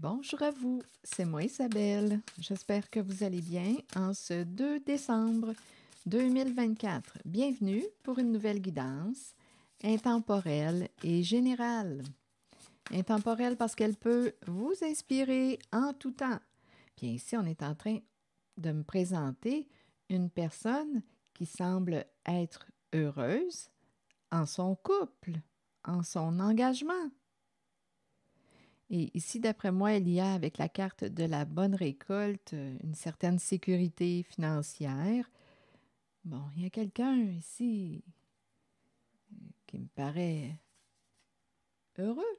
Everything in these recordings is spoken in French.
Bonjour à vous, c'est moi Isabelle. J'espère que vous allez bien en ce 2 décembre 2024. Bienvenue pour une nouvelle guidance intemporelle et générale. Intemporelle parce qu'elle peut vous inspirer en tout temps. Bien ici, on est en train de me présenter une personne qui semble être heureuse en son couple, en son engagement. Et ici, d'après moi, il y a avec la carte de la bonne récolte une certaine sécurité financière. Bon, il y a quelqu'un ici qui me paraît heureux.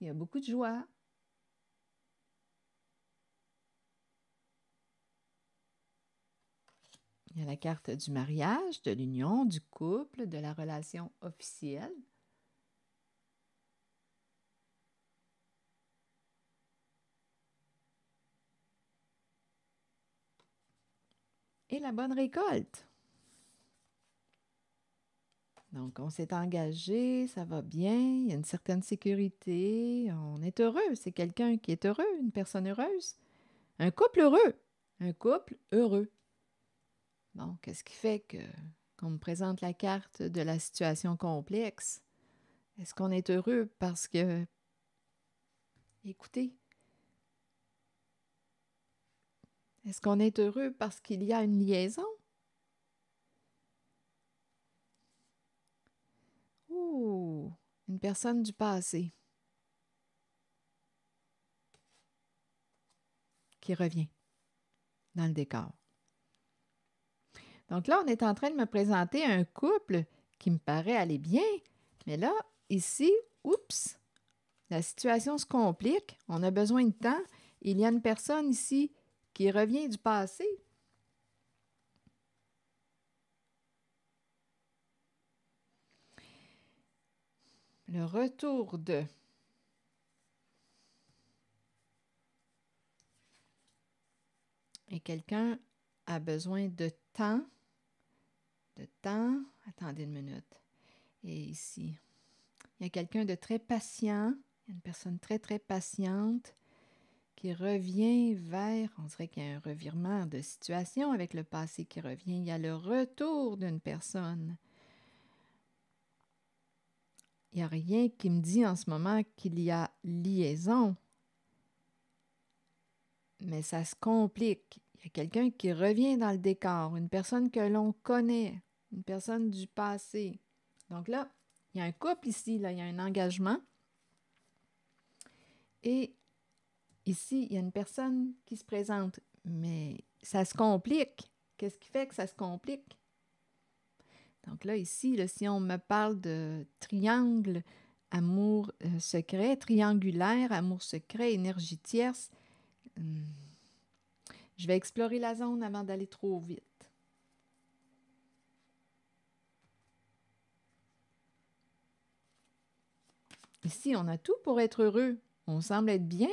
Il y a beaucoup de joie. Il y a la carte du mariage, de l'union, du couple, de la relation officielle. Et la bonne récolte. Donc, on s'est engagé, ça va bien, il y a une certaine sécurité, on est heureux. C'est quelqu'un qui est heureux, une personne heureuse. Un couple heureux. Un couple heureux. Bon, qu'est-ce qui fait qu'on me présente la carte de la situation complexe? Est-ce qu'on est heureux parce que, écoutez, est-ce qu'on est heureux parce qu'il y a une liaison? Ouh, une personne du passé qui revient dans le décor. Donc là, on est en train de me présenter un couple qui me paraît aller bien, mais là, ici, oups, la situation se complique, on a besoin de temps. Il y a une personne ici qui revient du passé. Le retour de... Et quelqu'un a besoin de temps. De temps. Attendez une minute. Et ici, il y a quelqu'un de très patient. Il y a une personne très, très patiente qui revient vers... On dirait qu'il y a un revirement de situation avec le passé qui revient. Il y a le retour d'une personne. Il n'y a rien qui me dit en ce moment qu'il y a liaison. Mais ça se complique. Il y a quelqu'un qui revient dans le décor, une personne que l'on connaît, une personne du passé. Donc là, il y a un couple ici, là, il y a un engagement. Et ici, il y a une personne qui se présente. Mais ça se complique. Qu'est-ce qui fait que ça se complique? Donc là, ici, là, si on me parle de triangle, amour secret, triangulaire, amour secret, énergie tierce, je vais explorer la zone avant d'aller trop vite. Ici, on a tout pour être heureux. On semble être bien.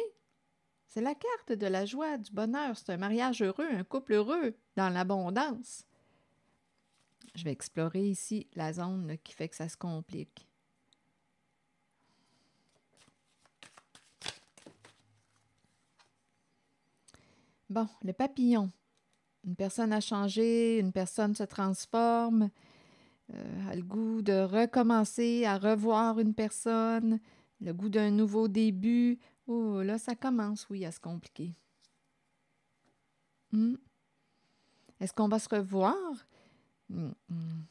C'est la carte de la joie, du bonheur. C'est un mariage heureux, un couple heureux, dans l'abondance. Je vais explorer ici la zone là, qui fait que ça se complique. Bon, le papillon. Une personne a changé, une personne se transforme, a le goût de recommencer, à revoir une personne, le goût d'un nouveau début. Oh, là, ça commence, oui, à se compliquer. Est-ce qu'on va se revoir?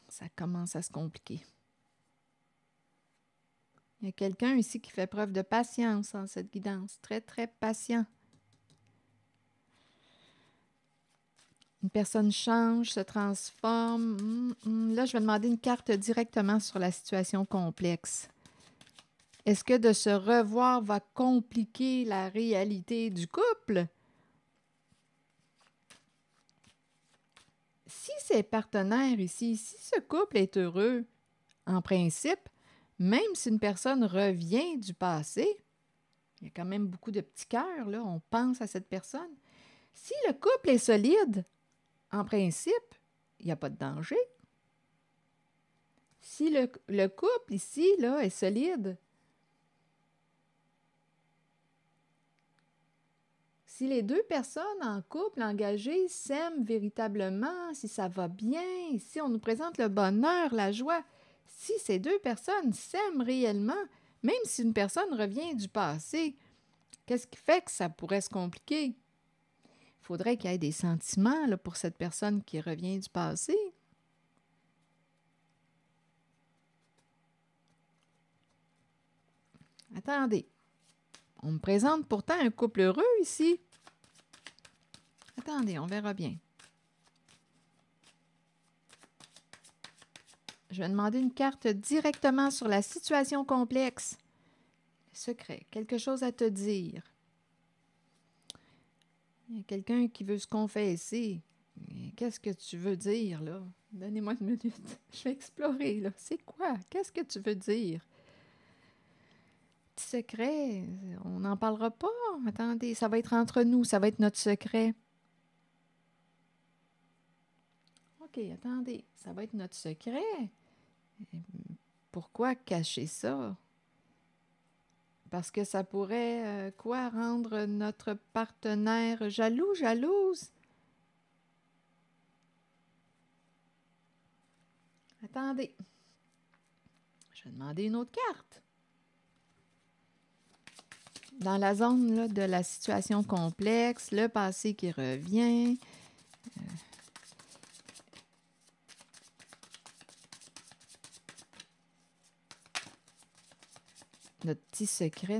Ça commence à se compliquer. Il y a quelqu'un ici qui fait preuve de patience en cette guidance. Très, très patient. Une personne change, se transforme. Là, je vais demander une carte directement sur la situation complexe. Est-ce que de se revoir va compliquer la réalité du couple? Si ces partenaires ici, si ce couple est heureux, en principe, même si une personne revient du passé, il y a quand même beaucoup de petits cœurs, là, on pense à cette personne. Si le couple est solide, en principe, il n'y a pas de danger. Si le couple ici là, est solide, Si les deux personnes en couple engagées s'aiment véritablement, si ça va bien, si on nous présente le bonheur, la joie, si ces deux personnes s'aiment réellement, même si une personne revient du passé, qu'est-ce qui fait que ça pourrait se compliquer? Il faudrait qu'il y ait des sentiments là, pour cette personne qui revient du passé. Attendez, on me présente pourtant un couple heureux ici. Attendez, on verra bien. Je vais demander une carte directement sur la situation complexe. Secret, quelque chose à te dire. Il y a quelqu'un qui veut se confesser. Qu'est-ce que tu veux dire, là? Donnez-moi une minute. Je vais explorer, là. C'est quoi? Qu'est-ce que tu veux dire? Petit secret, on n'en parlera pas. Attendez, ça va être entre nous. Ça va être notre secret. OK, attendez. Ça va être notre secret. Pourquoi cacher ça? Parce que ça pourrait, rendre notre partenaire jaloux, jalouse? Attendez. Je vais demander une autre carte. Dans la zone là, de la situation complexe, le passé qui revient. Notre petit secret,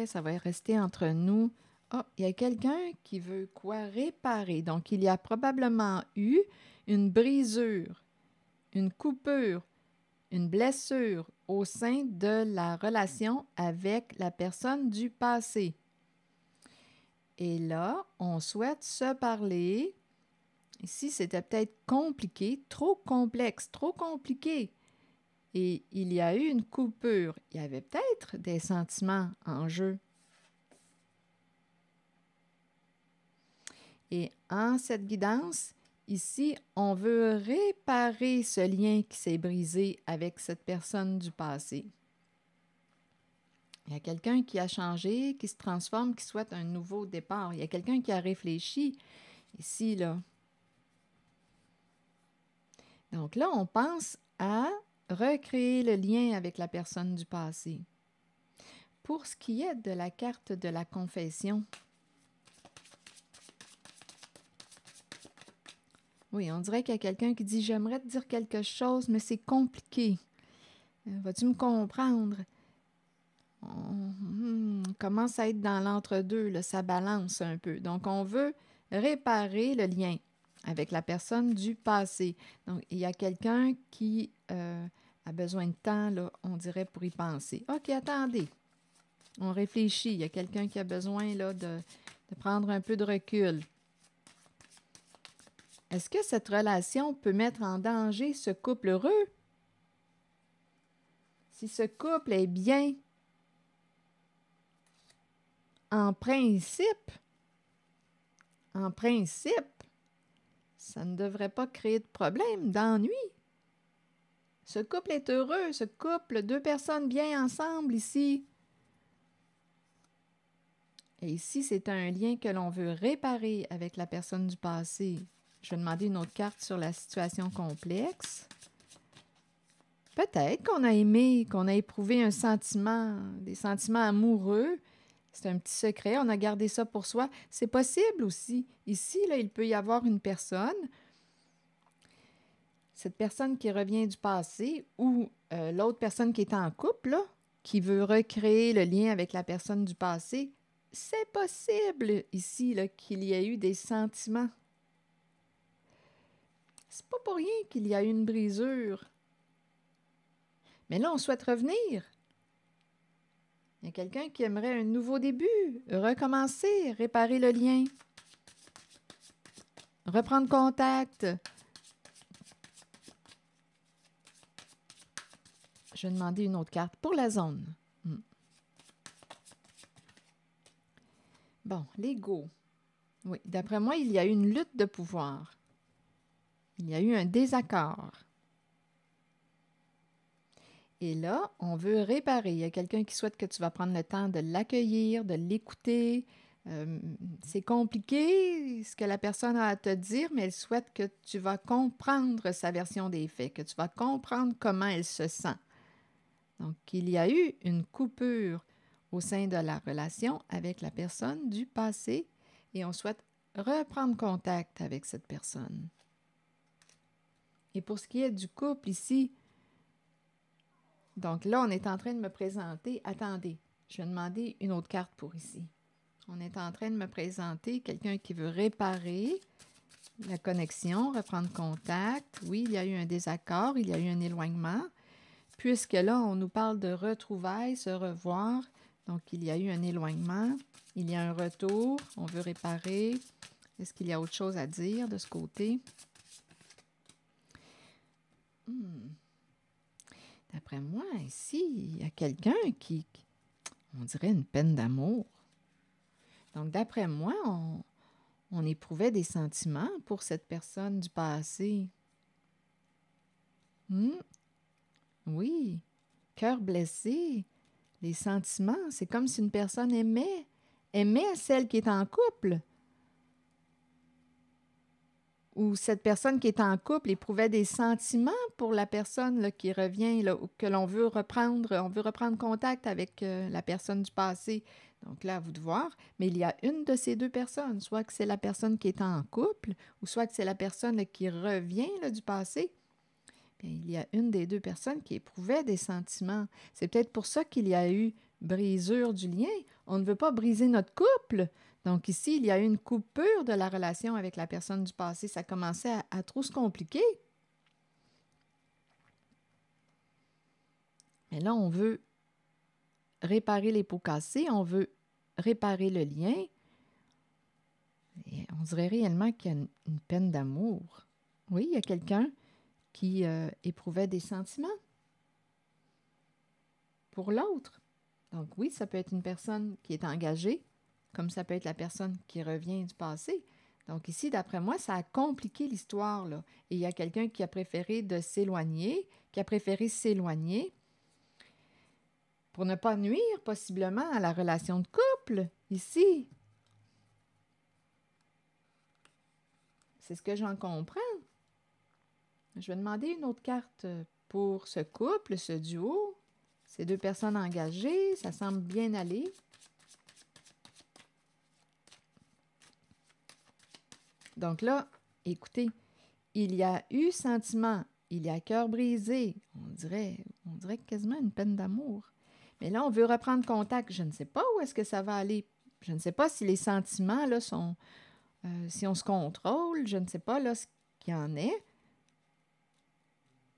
ça va rester entre nous. Ah, il y a quelqu'un qui veut quoi? Réparer. Donc, il y a probablement eu une brisure, une coupure, une blessure au sein de la relation avec la personne du passé. Et là, on souhaite se parler. Ici, c'était peut-être compliqué, trop complexe, trop compliqué. Et il y a eu une coupure. Il y avait peut-être des sentiments en jeu. Et en cette guidance, ici, on veut réparer ce lien qui s'est brisé avec cette personne du passé. Il y a quelqu'un qui a changé, qui se transforme, qui souhaite un nouveau départ. Il y a quelqu'un qui a réfléchi ici, là. Donc là, on pense à recréer le lien avec la personne du passé. Pour ce qui est de la carte de la confession, oui, on dirait qu'il y a quelqu'un qui dit « J'aimerais te dire quelque chose, mais c'est compliqué. Vas-tu me comprendre? » On commence à être dans l'entre-deux, là, ça balance un peu. Donc, on veut réparer le lien avec la personne du passé. Donc, il y a quelqu'un qui a besoin de temps, là, on dirait, pour y penser. OK, attendez. On réfléchit. Il y a quelqu'un qui a besoin là, de prendre un peu de recul. Est-ce que cette relation peut mettre en danger ce couple heureux? Si ce couple est bien, en principe, ça ne devrait pas créer de problème, d'ennui. Ce couple est heureux, ce couple, deux personnes bien ensemble ici. Et ici, c'est un lien que l'on veut réparer avec la personne du passé. Je vais demander une autre carte sur la situation complexe. Peut-être qu'on a aimé, qu'on a éprouvé un sentiment, des sentiments amoureux. C'est un petit secret, on a gardé ça pour soi. C'est possible aussi. Ici, là, il peut y avoir une personne, cette personne qui revient du passé ou l'autre personne qui est en couple, là, qui veut recréer le lien avec la personne du passé. C'est possible ici là, qu'il y ait eu des sentiments. C'est pas pour rien qu'il y a eu une brisure. Mais là, on souhaite revenir. Il y a quelqu'un qui aimerait un nouveau début, recommencer, réparer le lien, reprendre contact. Je vais demander une autre carte pour la zone. Bon, l'ego. Oui, d'après moi, il y a eu une lutte de pouvoir. Il y a eu un désaccord. Et là, on veut réparer. Il y a quelqu'un qui souhaite que tu vas prendre le temps de l'accueillir, de l'écouter, C'est compliqué ce que la personne a à te dire, mais elle souhaite que tu vas comprendre sa version des faits, que tu vas comprendre comment elle se sent. Donc, il y a eu une coupure au sein de la relation avec la personne du passé et on souhaite reprendre contact avec cette personne. Et pour ce qui est du couple ici, donc là, on est en train de me présenter, attendez, je vais demander une autre carte pour ici. On est en train de me présenter quelqu'un qui veut réparer la connexion, reprendre contact. Oui, il y a eu un désaccord, il y a eu un éloignement. Puisque là, on nous parle de retrouvailles, se revoir. Donc, il y a eu un éloignement, il y a un retour, on veut réparer. Est-ce qu'il y a autre chose à dire de ce côté? D'après moi, ici, il y a quelqu'un qui, on dirait une peine d'amour. Donc, d'après moi, on éprouvait des sentiments pour cette personne du passé. Oui, cœur blessé, les sentiments, c'est comme si une personne aimait celle qui est en couple. Ou cette personne qui est en couple éprouvait des sentiments pour la personne là, qui revient, là, ou que l'on veut reprendre, on veut reprendre contact avec la personne du passé. Donc là, à vous de voir, mais il y a une de ces deux personnes, soit que c'est la personne qui est en couple, ou soit que c'est la personne là, qui revient là, du passé. Bien, il y a une des deux personnes qui éprouvait des sentiments. C'est peut-être pour ça qu'il y a eu brisure du lien. On ne veut pas briser notre couple. Donc ici, il y a eu une coupure de la relation avec la personne du passé. Ça commençait à trop se compliquer. Mais là, on veut réparer les pots cassés, on veut réparer le lien. Et on dirait réellement qu'il y a une peine d'amour. Oui, il y a quelqu'un qui éprouvait des sentiments pour l'autre. Donc oui, ça peut être une personne qui est engagée, comme ça peut être la personne qui revient du passé. Donc ici, d'après moi, ça a compliqué l'histoire, là. Et il y a quelqu'un qui a préféré s'éloigner pour ne pas nuire possiblement à la relation de couple, ici. C'est ce que j'en comprends. Je vais demander une autre carte pour ce couple, ce duo. Ces deux personnes engagées, ça semble bien aller. Donc là, écoutez, il y a eu sentiment, il y a cœur brisé. On dirait quasiment une peine d'amour. Mais là, on veut reprendre contact. Je ne sais pas où est-ce que ça va aller. Je ne sais pas si les sentiments là sont, si on se contrôle. Je ne sais pas là ce qu'il y en est.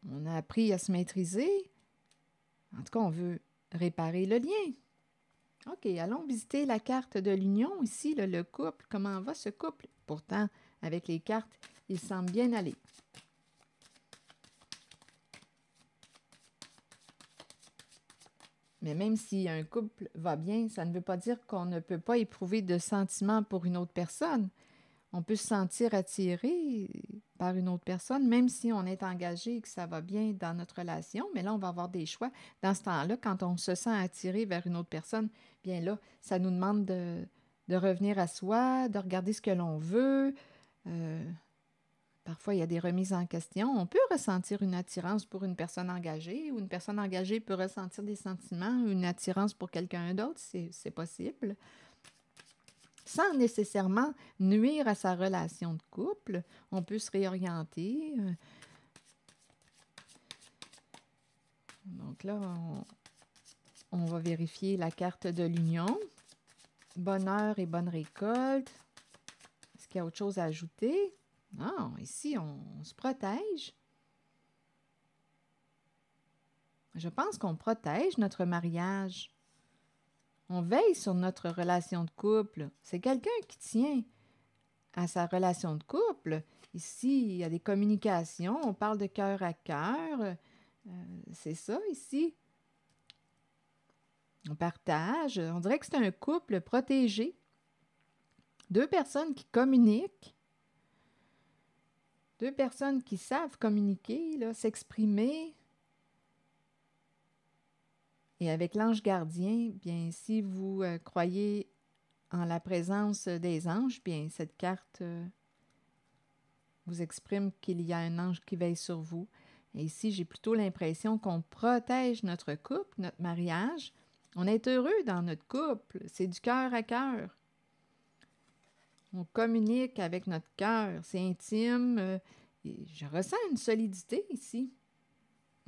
On a appris à se maîtriser. En tout cas, on veut réparer le lien. OK, allons visiter la carte de l'union ici, là, le couple. Comment va ce couple? Pourtant, avec les cartes, il semble bien aller. Mais même si un couple va bien, ça ne veut pas dire qu'on ne peut pas éprouver de sentiments pour une autre personne. On peut se sentir attiré par une autre personne, même si on est engagé et que ça va bien dans notre relation. Mais là, on va avoir des choix. Dans ce temps-là, quand on se sent attiré vers une autre personne, bien là, ça nous demande de revenir à soi, de regarder ce que l'on veut. Parfois, il y a des remises en question. On peut ressentir une attirance pour une personne engagée ou une personne engagée peut ressentir des sentiments, une attirance pour quelqu'un d'autre, c'est possible. Sans nécessairement nuire à sa relation de couple, on peut se réorienter. Donc là, on va vérifier la carte de l'union. Bonheur et bonne récolte. Est-ce qu'il y a autre chose à ajouter? Non, ici, on se protège. Je pense qu'on protège notre mariage. On veille sur notre relation de couple. C'est quelqu'un qui tient à sa relation de couple. Ici, il y a des communications. On parle de cœur à cœur. C'est ça, ici. On partage. On dirait que c'est un couple protégé. Deux personnes qui communiquent. Deux personnes qui savent communiquer, là, s'exprimer. Et avec l'ange gardien, bien, si vous croyez en la présence des anges, bien, cette carte vous exprime qu'il y a un ange qui veille sur vous. Et ici, j'ai plutôt l'impression qu'on protège notre couple, notre mariage. On est heureux dans notre couple. C'est du cœur à cœur. On communique avec notre cœur. C'est intime. Et je ressens une solidité ici.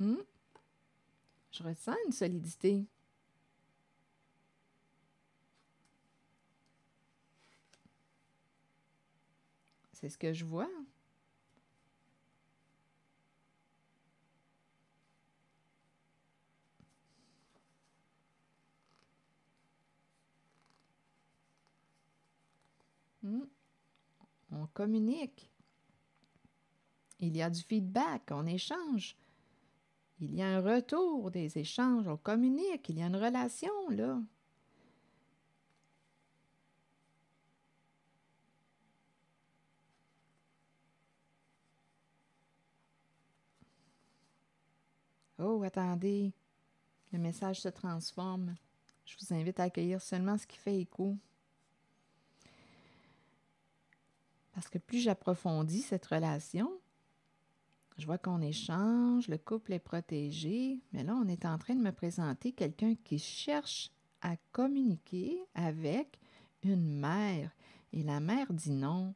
Je ressens une solidité. C'est ce que je vois. On communique. Il y a du feedback, on échange. Il y a un retour des échanges, on communique, il y a une relation, là. Oh, attendez, le message se transforme. Je vous invite à accueillir seulement ce qui fait écho. Parce que plus j'approfondis cette relation, je vois qu'on échange, le couple est protégé, mais là, on est en train de me présenter quelqu'un qui cherche à communiquer avec une mère. Et la mère dit non.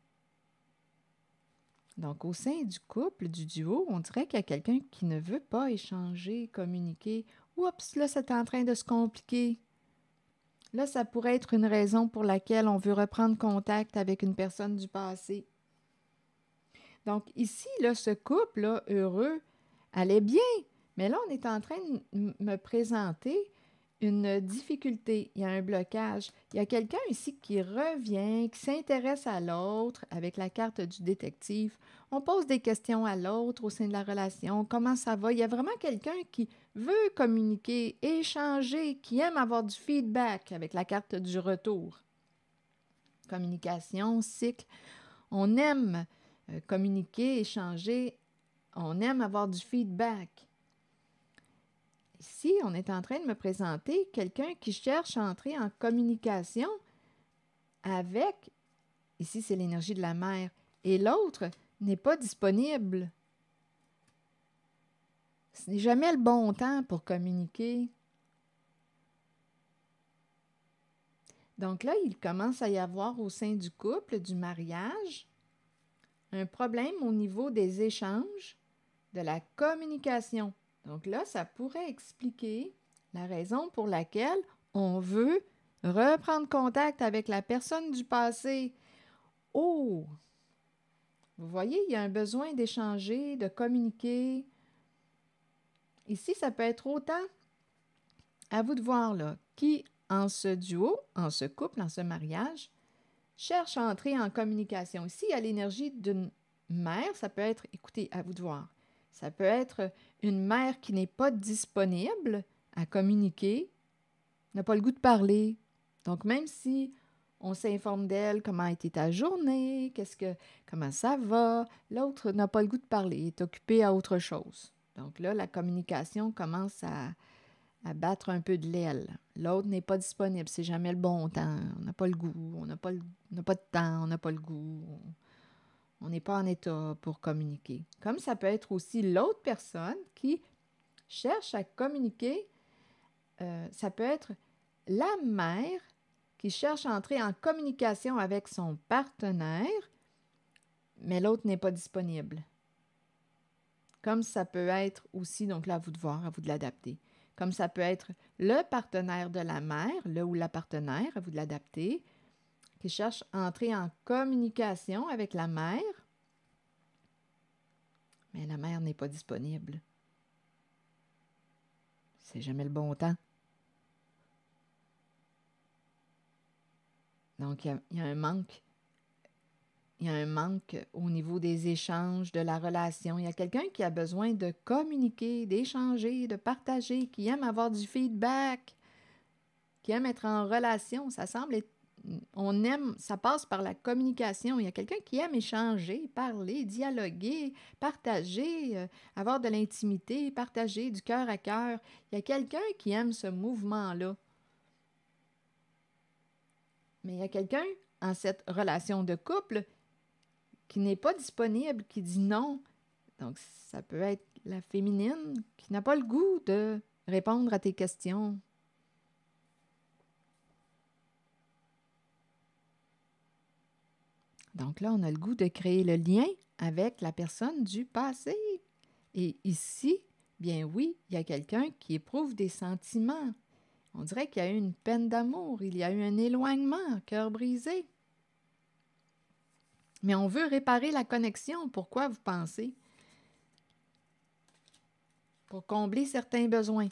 Donc, au sein du couple, du duo, on dirait qu'il y a quelqu'un qui ne veut pas échanger, communiquer. Oups, là, c'est en train de se compliquer. Là, ça pourrait être une raison pour laquelle on veut reprendre contact avec une personne du passé. Donc, ici, là, ce couple-là, heureux, allait bien. Mais là, on est en train de me présenter une difficulté. Il y a un blocage. Il y a quelqu'un ici qui revient, qui s'intéresse à l'autre avec la carte du détective. On pose des questions à l'autre au sein de la relation. Comment ça va? Il y a vraiment quelqu'un qui veut communiquer, échanger, qui aime avoir du feedback avec la carte du retour. Communication, cycle. On aime communiquer, échanger. On aime avoir du feedback. Ici, on est en train de me présenter quelqu'un qui cherche à entrer en communication avec, ici c'est l'énergie de la mère, et l'autre n'est pas disponible. Ce n'est jamais le bon temps pour communiquer. Donc là, il commence à y avoir au sein du couple, du mariage, un problème au niveau des échanges, de la communication. Donc là, ça pourrait expliquer la raison pour laquelle on veut reprendre contact avec la personne du passé. Oh! Vous voyez, il y a un besoin d'échanger, de communiquer. Ici, ça peut être autant à vous de voir là, qui, en ce duo, en ce couple, en ce mariage, cherche à entrer en communication. Ici, il y a l'énergie d'une mère, ça peut être, écoutez, à vous de voir, ça peut être une mère qui n'est pas disponible à communiquer, n'a pas le goût de parler. Donc, même si on s'informe d'elle, comment a été ta journée, comment ça va, l'autre n'a pas le goût de parler, est occupé à autre chose. Donc là, la communication commence à battre un peu de l'aile. L'autre n'est pas disponible, c'est jamais le bon temps, on n'a pas le goût, on n'a pas de temps, on n'a pas le goût, on n'est pas en état pour communiquer. Comme ça peut être aussi l'autre personne qui cherche à communiquer, ça peut être la mère qui cherche à entrer en communication avec son partenaire, mais l'autre n'est pas disponible. Comme ça peut être aussi, donc là, à vous de voir, à vous de l'adapter. Comme ça peut être le partenaire de la mère, le ou la partenaire, à vous de l'adapter, qui cherche à entrer en communication avec la mère, mais la mère n'est pas disponible. C'est jamais le bon temps. Donc, il y a un manque. Il y a un manque au niveau des échanges, de la relation. Il y a quelqu'un qui a besoin de communiquer, d'échanger, de partager, qui aime avoir du feedback, qui aime être en relation. Ça semble être, on aime, ça passe par la communication. Il y a quelqu'un qui aime échanger, parler, dialoguer, partager, avoir de l'intimité, partager du cœur à cœur. Il y a quelqu'un qui aime ce mouvement-là. Mais il y a quelqu'un en cette relation de couple qui n'est pas disponible, qui dit non. Donc, ça peut être la féminine qui n'a pas le goût de répondre à tes questions. Donc là, on a le goût de créer le lien avec la personne du passé. Et ici, bien oui, il y a quelqu'un qui éprouve des sentiments. On dirait qu'il y a eu une peine d'amour, il y a eu un éloignement, cœur brisé. Mais on veut réparer la connexion. Pourquoi vous pensez? Pour combler certains besoins.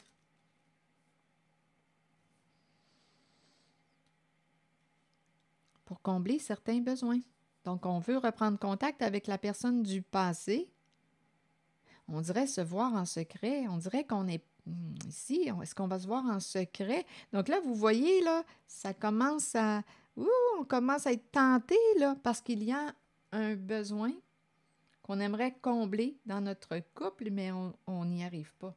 Pour combler certains besoins. Donc, on veut reprendre contact avec la personne du passé. On dirait se voir en secret. On dirait qu'on est ici. Est-ce qu'on va se voir en secret? Donc là, vous voyez, là, ça commence à... on commence à être tenté, là, parce qu'il y a un besoin qu'on aimerait combler dans notre couple, mais on n'y arrive pas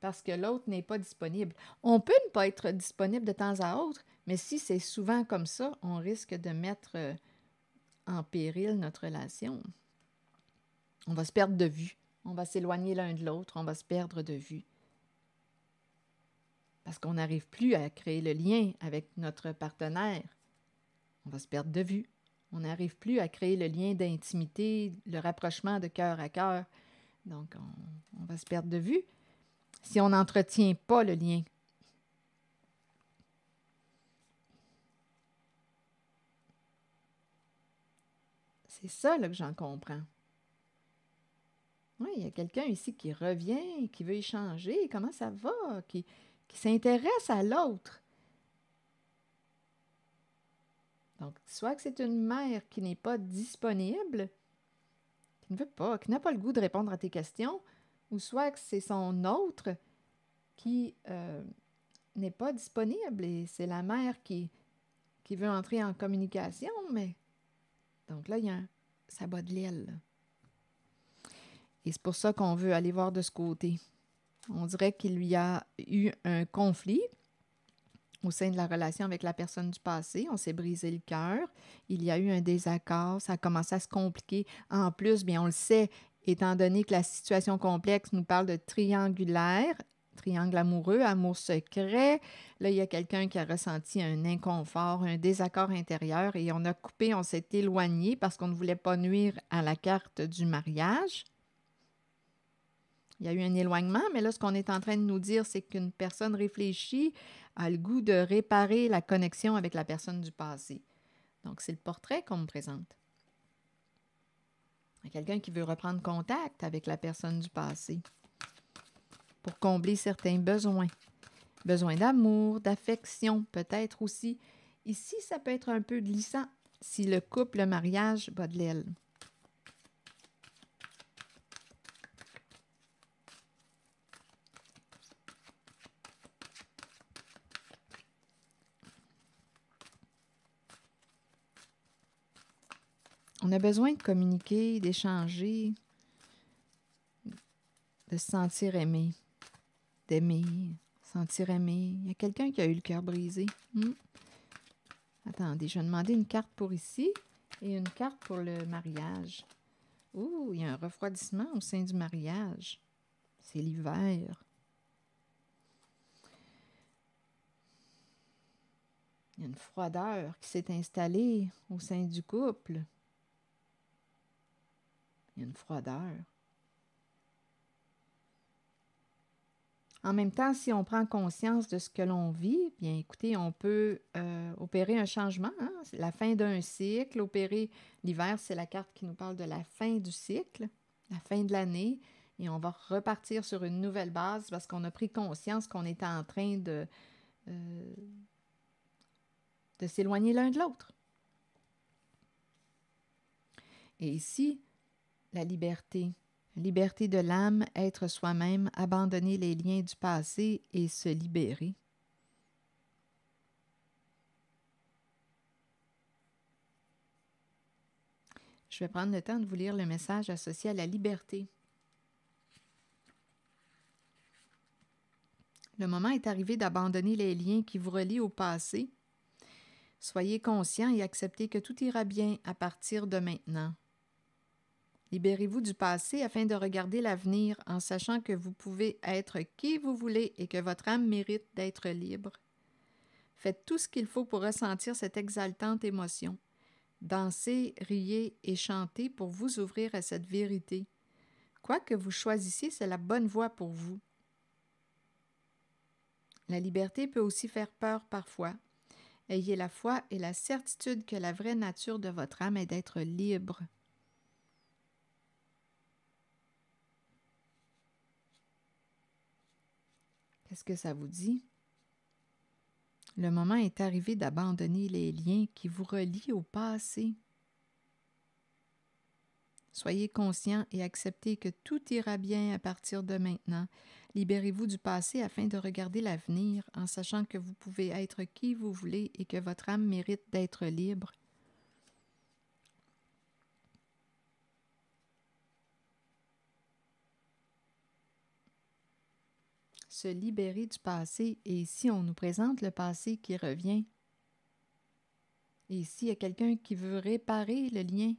parce que l'autre n'est pas disponible. On peut ne pas être disponible de temps à autre, mais si c'est souvent comme ça, on risque de mettre en péril notre relation. On va se perdre de vue. On va s'éloigner l'un de l'autre. On va se perdre de vue. Parce qu'on n'arrive plus à créer le lien avec notre partenaire. On va se perdre de vue. On n'arrive plus à créer le lien d'intimité, le rapprochement de cœur à cœur. Donc, on va se perdre de vue si on n'entretient pas le lien. C'est ça là, que j'en comprends. Oui, il y a quelqu'un ici qui revient, qui veut échanger. Comment ça va? Qui s'intéresse à l'autre. Donc, soit que c'est une mère qui n'est pas disponible, qui ne veut pas, qui n'a pas le goût de répondre à tes questions, ou soit que c'est son autre qui n'est pas disponible et c'est la mère qui veut entrer en communication, mais... Donc là, ça bat de l'aile. Et c'est pour ça qu'on veut aller voir de ce côté. On dirait qu'il y a eu un conflit au sein de la relation avec la personne du passé. On s'est brisé le cœur. Il y a eu un désaccord. Ça a commencé à se compliquer. En plus, bien, on le sait, étant donné que la situation complexe nous parle de triangulaire, triangle amoureux, amour secret. Là, il y a quelqu'un qui a ressenti un inconfort, un désaccord intérieur et on a coupé, on s'est éloigné parce qu'on ne voulait pas nuire à la carte du mariage. Il y a eu un éloignement, mais là, ce qu'on est en train de nous dire, c'est qu'une personne réfléchie a le goût de réparer la connexion avec la personne du passé. Donc, c'est le portrait qu'on me présente. Il y a quelqu'un qui veut reprendre contact avec la personne du passé pour combler certains besoins. Besoin d'amour, d'affection, peut-être aussi. Ici, ça peut être un peu glissant si le couple, le mariage bat de l'aile. On a besoin de communiquer, d'échanger, de se sentir aimé, d'aimer, sentir aimé. Il y a quelqu'un qui a eu le cœur brisé. Attendez, je vais demander une carte pour ici et une carte pour le mariage. Ouh, il y a un refroidissement au sein du mariage. C'est l'hiver. Il y a une froideur qui s'est installée au sein du couple. Il y a une froideur. En même temps, si on prend conscience de ce que l'on vit, bien écoutez, on peut opérer un changement. C'est la fin d'un cycle. Opérer l'hiver, c'est la carte qui nous parle de la fin du cycle, la fin de l'année. Et on va repartir sur une nouvelle base parce qu'on a pris conscience qu'on était en train de s'éloigner l'un de l'autre. Et ici, la liberté. Liberté de l'âme, être soi-même, abandonner les liens du passé et se libérer. Je vais prendre le temps de vous lire le message associé à la liberté. Le moment est arrivé d'abandonner les liens qui vous relient au passé. Soyez conscient et acceptez que tout ira bien à partir de maintenant. Libérez-vous du passé afin de regarder l'avenir en sachant que vous pouvez être qui vous voulez et que votre âme mérite d'être libre. Faites tout ce qu'il faut pour ressentir cette exaltante émotion. Dansez, riez et chantez pour vous ouvrir à cette vérité. Quoi que vous choisissiez, c'est la bonne voie pour vous. La liberté peut aussi faire peur parfois. Ayez la foi et la certitude que la vraie nature de votre âme est d'être libre. Qu'est-ce que ça vous dit? Le moment est arrivé d'abandonner les liens qui vous relient au passé. Soyez conscient et acceptez que tout ira bien à partir de maintenant. Libérez-vous du passé afin de regarder l'avenir en sachant que vous pouvez être qui vous voulez et que votre âme mérite d'être libre. Se libérer du passé, et ici on nous présente le passé qui revient. Et ici il y a quelqu'un qui veut réparer le lien.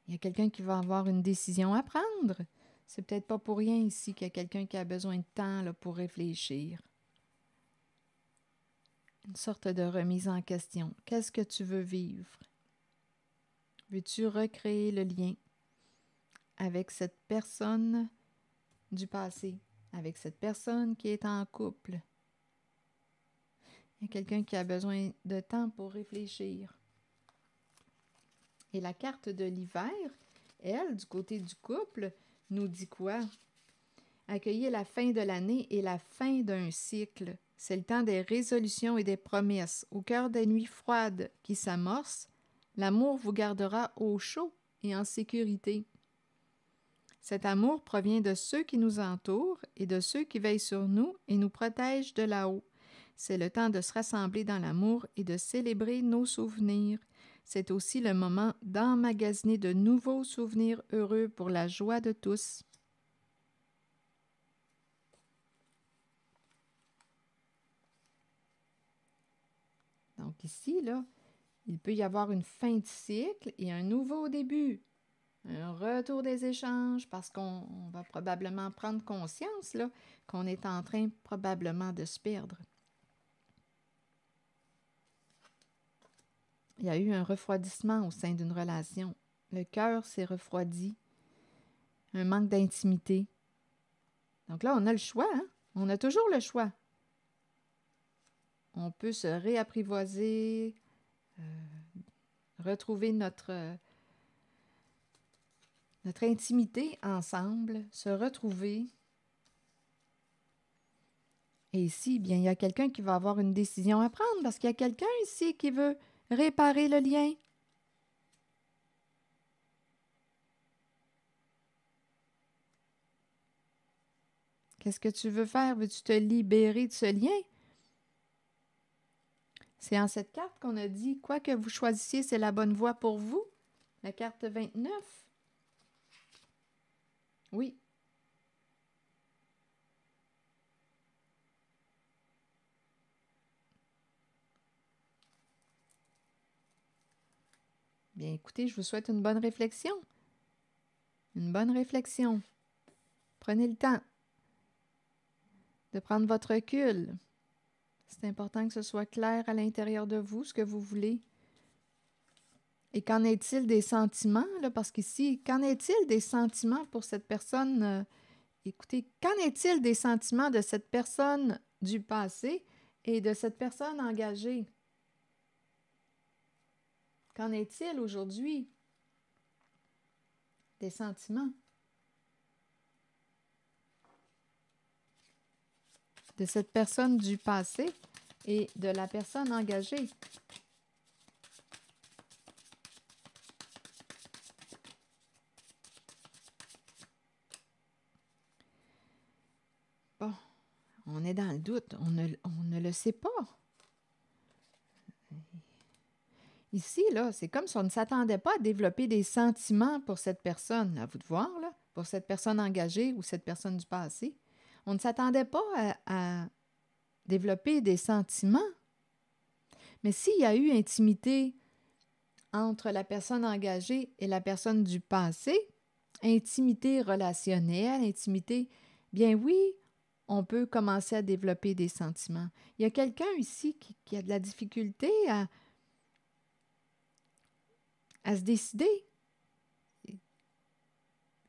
Il y a quelqu'un qui va avoir une décision à prendre. C'est peut-être pas pour rien ici qu'il y a quelqu'un qui a besoin de temps là, pour réfléchir. Une sorte de remise en question. Qu'est-ce que tu veux vivre? Veux-tu recréer le lien avec cette personne du passé, avec cette personne qui est en couple? Il y a quelqu'un qui a besoin de temps pour réfléchir. Et la carte de l'hiver, elle, du côté du couple, nous dit quoi? Accueillez la fin de l'année et la fin d'un cycle. C'est le temps des résolutions et des promesses. Au cœur des nuits froides qui s'amorcent, l'amour vous gardera au chaud et en sécurité. Cet amour provient de ceux qui nous entourent et de ceux qui veillent sur nous et nous protègent de là-haut. C'est le temps de se rassembler dans l'amour et de célébrer nos souvenirs. C'est aussi le moment d'emmagasiner de nouveaux souvenirs heureux pour la joie de tous. Donc ici, là, il peut y avoir une fin de cycle et un nouveau début. Un retour des échanges parce qu'on va probablement prendre conscience là, qu'on est en train probablement de se perdre. Il y a eu un refroidissement au sein d'une relation. Le cœur s'est refroidi. Un manque d'intimité. Donc là, on a le choix. Hein? On a toujours le choix. On peut se réapprivoiser, retrouver notre intimité ensemble, se retrouver. Et ici, bien, il y a quelqu'un qui va avoir une décision à prendre parce qu'il y a quelqu'un ici qui veut réparer le lien. Qu'est-ce que tu veux faire? Veux-tu te libérer de ce lien? C'est en cette carte qu'on a dit, quoi que vous choisissiez, c'est la bonne voie pour vous. La carte 29. Oui. Bien, écoutez, je vous souhaite une bonne réflexion. Une bonne réflexion. Prenez le temps de prendre votre recul. C'est important que ce soit clair à l'intérieur de vous, ce que vous voulez. Et qu'en est-il des sentiments? Là, parce qu'ici, qu'en est-il des sentiments pour cette personne? Écoutez, qu'en est-il des sentiments de cette personne du passé et de cette personne engagée? Qu'en est-il aujourd'hui des sentiments de cette personne du passé et de la personne engagée? Bon, on est dans le doute, on ne le sait pas. Ici, là, c'est comme si on ne s'attendait pas à développer des sentiments pour cette personne, à vous de voir, là, pour cette personne engagée ou cette personne du passé. On ne s'attendait pas à développer des sentiments. Mais s'il y a eu intimité entre la personne engagée et la personne du passé, intimité relationnelle, intimité, bien oui, on peut commencer à développer des sentiments. Il y a quelqu'un ici qui a de la difficulté à se décider.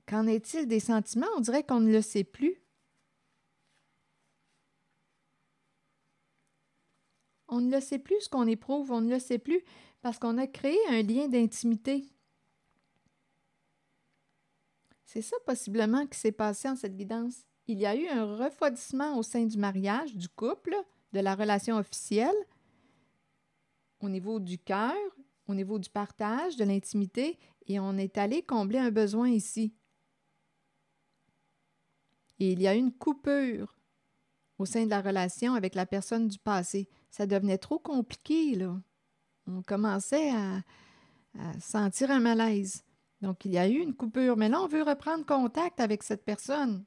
Qu'en est-il des sentiments? On dirait qu'on ne le sait plus. On ne le sait plus ce qu'on éprouve, on ne le sait plus parce qu'on a créé un lien d'intimité. C'est ça possiblement qui s'est passé en cette guidance. Il y a eu un refroidissement au sein du mariage, du couple, de la relation officielle, au niveau du cœur, au niveau du partage, de l'intimité, et on est allé combler un besoin ici. Et il y a eu une coupure au sein de la relation avec la personne du passé. Ça devenait trop compliqué, là. On commençait à sentir un malaise. Donc, il y a eu une coupure. Mais là, on veut reprendre contact avec cette personne.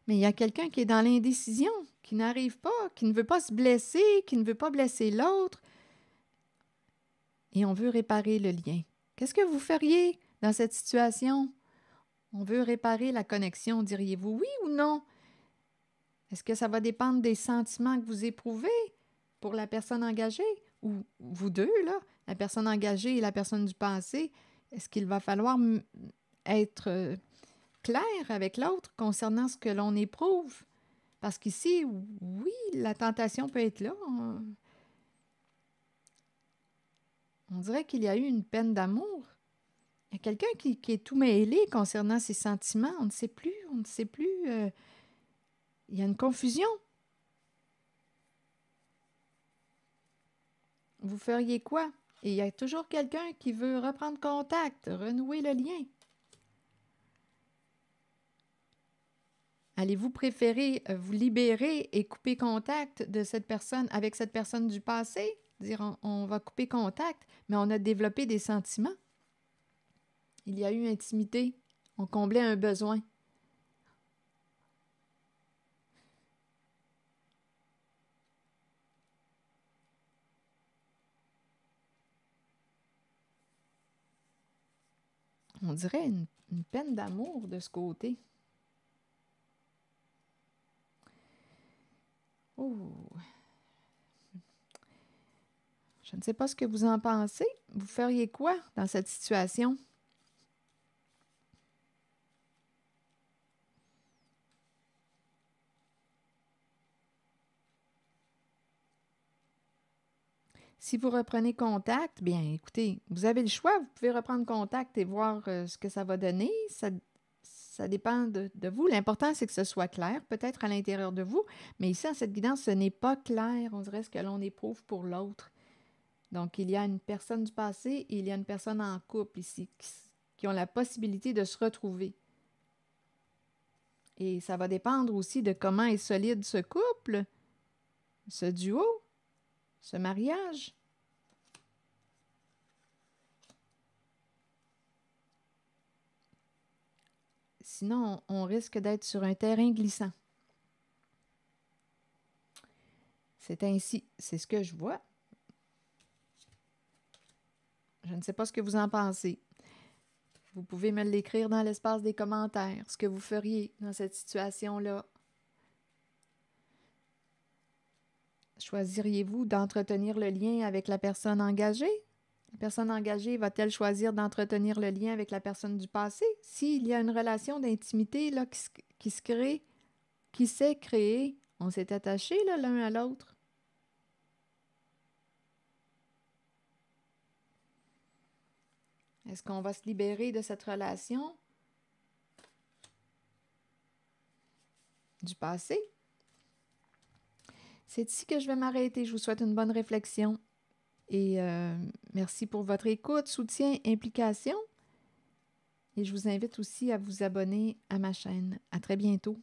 Mais il y a quelqu'un qui est dans l'indécision, qui n'arrive pas, qui ne veut pas se blesser, qui ne veut pas blesser l'autre. Et on veut réparer le lien. Qu'est-ce que vous feriez dans cette situation? On veut réparer la connexion, diriez-vous oui ou non? Est-ce que ça va dépendre des sentiments que vous éprouvez pour la personne engagée? Ou vous deux, là, la personne engagée et la personne du passé, est-ce qu'il va falloir être clair avec l'autre concernant ce que l'on éprouve? Parce qu'ici, oui, la tentation peut être là. On dirait qu'il y a eu une peine d'amour. Il y a quelqu'un qui est tout mêlé concernant ses sentiments. On ne sait plus, il y a une confusion. Vous feriez quoi? Et il y a toujours quelqu'un qui veut reprendre contact, renouer le lien. Allez-vous préférer vous libérer et couper contact de cette personne avec cette personne du passé? Dire on va couper contact, mais on a développé des sentiments. Il y a eu intimité. On comblait un besoin. On dirait une peine d'amour de ce côté. Oh! Je ne sais pas ce que vous en pensez. Vous feriez quoi dans cette situation? Si vous reprenez contact, bien écoutez, vous avez le choix, vous pouvez reprendre contact et voir ce que ça va donner. Ça dépend de vous. L'important, c'est que ce soit clair, peut-être à l'intérieur de vous, mais ici, en cette guidance, ce n'est pas clair, on dirait ce que l'on éprouve pour l'autre. Donc, il y a une personne du passé et il y a une personne en couple ici qui ont la possibilité de se retrouver. Et ça va dépendre aussi de comment est solide ce couple, ce duo, ce mariage. Sinon, on risque d'être sur un terrain glissant. C'est ainsi, c'est ce que je vois. Je ne sais pas ce que vous en pensez. Vous pouvez me l'écrire dans l'espace des commentaires, ce que vous feriez dans cette situation-là. Choisiriez-vous d'entretenir le lien avec la personne engagée? La personne engagée va-t-elle choisir d'entretenir le lien avec la personne du passé? S'il y a une relation d'intimité là, qui se crée, qui s'est créée, on s'est attachés l'un à l'autre. Est-ce qu'on va se libérer de cette relation du passé? C'est ici que je vais m'arrêter. Je vous souhaite une bonne réflexion. Et merci pour votre écoute, soutien, implication. Et je vous invite aussi à vous abonner à ma chaîne. À très bientôt.